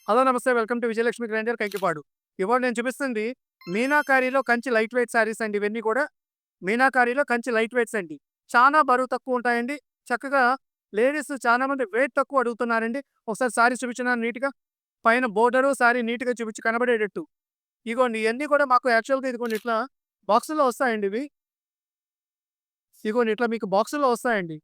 Hello నమస్తే. Welcome to Vijayalakshmi grinder Kankipadu. ఇవాళ నేను చూపిస్తుంది మీనాకారిలో కంచి లైట్ వెయిట్ శారీస్ అండి. ఇవన్నీ కూడా మీనాకారిలో కంచి లైట్ వెయిట్స్ అండి. చాలా బరువు తక్కువ ఉంటాయండి. చక్కగా లేడీస్ చాలా మంది వెయిట్ తక్కువ అడుగుతున్నారండి. ఒకసారి శారీ చూపించినా నీట్‌గా పైన బోర్డరు శారీ నీట్‌గా చూపించి కనబడేటట్టు. ఇగోండి ఇయన్నీ కూడా మాకు యాక్చువల్‌గా ఇదిగోండి ఇట్లా బాక్సుల్లో వస్తాయండి ఇవి. ఇగోండి ఇట్లా మీకు బాక్సుల్లో వస్తాయండి.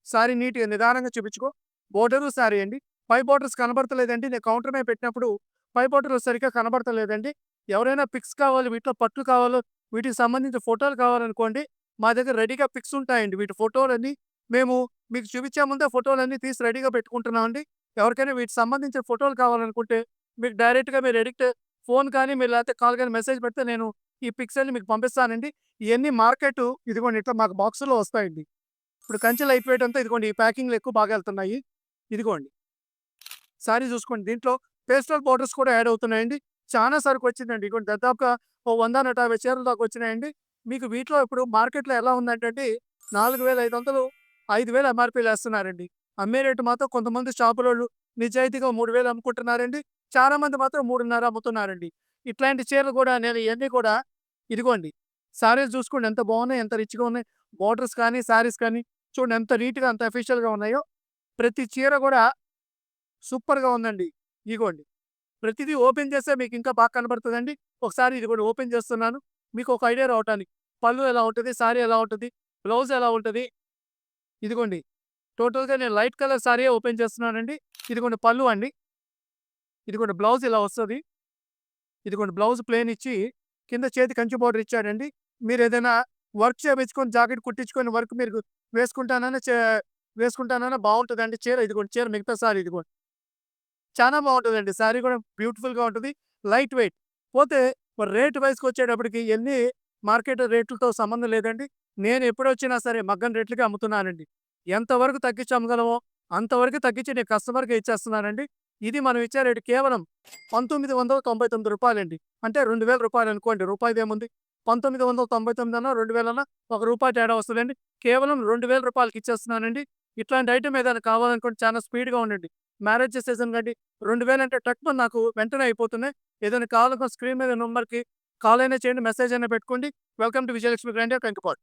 శారీ నీట్‌గా నిదానంగా చూపించుకో. బోర్డరు శారీ అండి. పై బోర్డర్స్ కనబడతలేదండి. నేను కౌంటర్ మీద పెట్టినప్పుడు పై బోర్డర్ సరిగ్గా కనబడతలేదండి. ఎవరైనా పిక్స్ కావాలి, వీటిలో పట్లు కావాలో, వీటికి సంబంధించిన ఫోటోలు కావాలనుకోండి, మా దగ్గర రెడీగా పిక్స్ ఉంటాయండి. వీటి ఫోటోలన్నీ మేము మీకు చూపించే ముందే ఫోటోలన్నీ తీసి రెడీగా పెట్టుకుంటున్నామండి. ఎవరికైనా వీటికి సంబంధించిన ఫోటోలు కావాలనుకుంటే, మీకు డైరెక్ట్‌గా మీరు ఎడిక్ట్ ఫోన్ కానీ, మీరు లేకపోతే కాల్ గాని మెసేజ్ పెడితే నేను ఈ పిక్స్ అన్ని మీకు పంపిస్తానండి. ఇయన్నీ మార్కెటు ఇదిగోండి ఇట్లా మాకు బాక్సుల్లో వస్తాయండి. ఇప్పుడు కంచె లైట్ వెయిట్ అంతా ఇదిగోండి ఈ ప్యాకింగ్‌లో ఎక్కువ బాగా ఎళ్తున్నాయి. ఇదిగోండి. సారీ చూసుకోండి. దీంట్లో పేస్టల్ బోర్డర్స్ కూడా యాడ్ అవుతున్నాయండి. చానా సరుకొచ్చిందండి. ఇదిగోండి దాదాపుగా ఓ 100, 150 చీరల దాకా వచ్చినాయండి. మీకు వీటిలో ఇప్పుడు మార్కెట్‌లో ఎలా ఉందంటేండి 4,500, 5,000 ఎంఆర్‌పీలేస్తున్నారండి. అమ్మే రేటు మాత్రం కొంతమంది షాపులోళ్ళు నిజాయితీగా 3,000 అమ్ముకుంటున్నారండి. చాలా మంది మాత్రం 3,500 అమ్ముతున్నారండి. ఇట్లాంటి చీరలు కూడా నేను ఇయన్నీ కూడా ఇదిగోండి. సారీస్ చూసుకోండి ఎంత బాగున్నాయి, ఎంత రిచ్‌గా ఉన్నాయి. బోర్డర్స్ కానీ, సారీస్ కానీ చూడండి ఎంత నీట్‌గా, ఎంత అఫీషియల్‌గా ఉన్నాయో. ప్రతి చీర గూడా సూపర్‌గా ఉందండి. ఇగోండి. ప్రతిదీ ఓపెన్ చేస్తే మీకింకా బాగా కనబడుతదండి. ఒకసారి ఇది కూడా ఓపెన్ చేస్తున్నాను. మీకు ఒక ఐడియా రావటానికి. పళ్ళు ఎలా ఉంటది? సారీ ఎలా ఉంటది? బ్లౌజ్ ఎలా ఉంటది? ఇదిగోండి. టోటల్‌గా నేను లైట్ కలర్ సారీయే ఓపెన్ చేస్తున్నానండి. ఇదిగోండి పళ్ళు అండి. ఇదిగోండి బ్లౌజ్ ఇలా వస్తది. ఇదిగోండి బ్లౌజ్ ప్లెయిన్ ఇచ్చి, కింద చేతి కంచి బోర్డర్ ఇచ్చాడండి. మీరేదైనా వర్క్ చేపించుకొని, జాకెట్ కుట్టించుకొని వర్క్ మీరు వేసుకుంటానన్నా చే వేసుకుంటానన్నా బావుంటదండి చీర. ఇదిగోండి చీర మిగతా సారీ ఇదిగోండి. చానా బావుంటదండి. శారీ కూడా బ్యూటిఫుల్‌గా ఉంటది. Light weight. పోతే మరి రేట్ వైస్‌కొచ్చేటప్పటికి ఇయన్నీ మార్కెట్ రేట్లతో సంబంధం లేదండి. నేను ఎప్పుడొచ్చినా సరే మగ్గం రేట్లకే అమ్ముతున్నానండి. ఎంతవరకు తగ్గించి అమ్మగలమో అంతవరకు తగ్గించి నేను కస్టమర్‌కే ఇచ్చేస్తున్నానండి. ఇది మనం ఇచ్చే రేటు కేవలం రూ. 1999 అంటే రూ. 2,000 అనుకోండి. రూపాయిదేముంది? 1999 అన్నా, 2000 అన్నా ఒక రూపాయి తేడా వస్తదండి. కేవలం రూ. 2,000కి ఇచ్చేస్తున్నానండి. ఇట్లాంటి ఐటెమ్ ఏదైనా కావాలనుకుంటే చాలా స్పీడ్‌గా ఉండండి. మ్యారేజ్ సీజన్ కండి 2000 అంటే టక్‌మని నాకు వెంటనే అయిపోతున్నాయి. ఏదైనా కావాలనుకున్న స్క్రీన్ మీద నంబర్‌కి కాల్ అయినా చేయండి, మెసేజ్ అయినా పెట్టుకోండి. Welcome to Vijayalakshmi grinder Kankipadu.